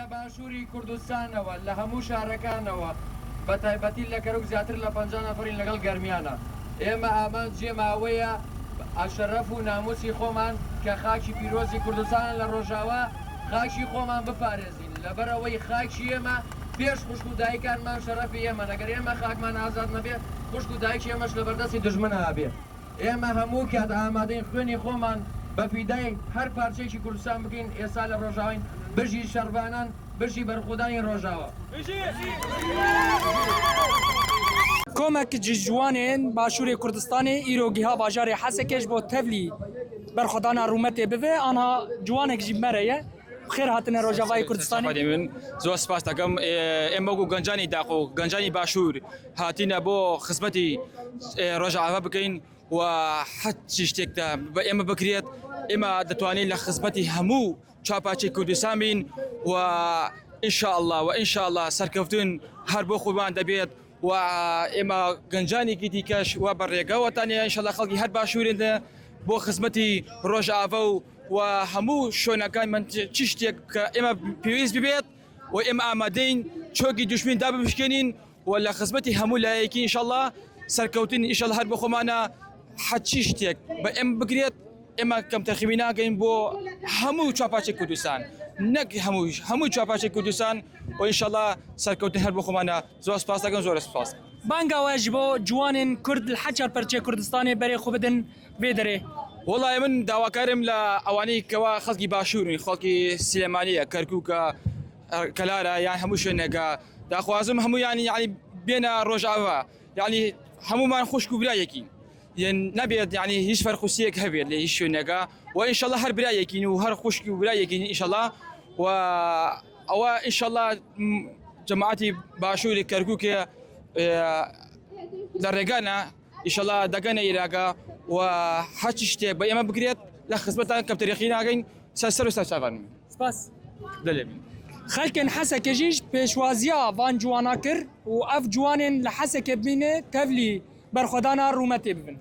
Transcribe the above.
لە باشووری کوردستانەوە لە هەموو شارەکانەوە بە تایبەتی لە کەرۆک زیاتر لە 50 نەفەرین لەگەڵ گەرمیانە. ئێمە ئامانجێماوەیە ئاشەرەف و ناموسی خۆمان کە خاکی پیرۆزی کوردستان لە ڕۆژاوە خاکی خۆمان بپارێزین لەبەرەوەی خاکی ئێمە پێش خوشک و دایکانمان شەرەفی ئێمە نەگەر ئێمە خاکمان ئازاد نەبێت خوشک و دایکی ئێمەش لە بەردەستی دژمنە هەبێت. ئێمە هەموو کات ئامادەین خوێنی خۆمان بە فیدای هەر پارچێکی کوردستان بکەین. ئێستا لە ڕۆژاوین بژی شەربانان بژی بەرخودانی ڕۆژاوە. کۆمەک جوانên Başûrê Kurdistanê îro giha bajarê Hesekê bo tevlî berxwedana rûmetê bibe anha ciwanek jî mere ye xêr hatine Rojavayê Kurdistanê. من زۆر سپاس دەکەم ئێمە بۆ گەنجانی داخ و گەنجانی باشوور هاتینە بۆ خزمەتی ڕۆژاوا بکەین و حەچی شتێکدا بە ئێمە بکرێت. ئێمە دەتوانین لە خزمەتی هەموو چاپاچی کوردستان بین و ئینشاءالله و ئینشاءالله سەرکەوتن هەر بۆ خۆمان دەبێت و ئێمە گەنجانێکی دیکەش و بە ڕێگەوەتانە ئینشاءالله خەڵکی هەر باشوورێنە بۆ خزمەتی ڕۆژاوا و هەموو شوێنەکان من چ شتێک کە ئێمە پێویست ببێت و ئێمە ئامادەین چۆکی دوشمین دا بشکێنین و لە خزمەتی هەموو لایەکی ئینشاءالله سەرکەوتن ئینشاءالله هەر بۆ خۆمانە حەچی شتێک بە ئێمە بگرێت. ئێمە کەم تەخیبی ناگەین بۆ هەموو چاپاچی کوردستان نەک هەموو چاپاچی کوردستان و ئینشاءالله سەرکەوتن هەر بۆ خۆمانە. زۆر سپاس دەکەم زۆر سپاس. بانگاوە ji bo ciwanên Kurd li heçar perçê Kurdistanê berê xwe bidin vê derê. وڵای من داواکارم لە ئەوانەی کەوا خەڵکی باشوورن خەڵکی سلێمانیە کەرکووکە کەلارە یان هەموو شوێنێکە داخوازم هەموو ینی بێنە ڕۆژاوا ینی هەمومان خوشک و برایەکی نەبێت ینی هیچ فەرخوسیەک هەبێت لە هیچ شوێنێکە و ئینشاءالله هەر برایەکین و هەر خوشکی و برایەکین ئینشاءالله و ئەوە ئینشاءالله جەماعەتی باشووری کەرکووکە لە ڕێگانە ئینشاءالله دەگەنە عێراقا و حەچی شتێک بە ئێمە بگرێت لە خزمەتان کەم تاریخی ناگەین سەر و سەرچاوان سپاس. دەلێبین. خەلکên Hesekê jî pêşwaziya van ciwana kir û ev ciwanên li Hesekê bîne tevlî berxwedana rûmetê bibin.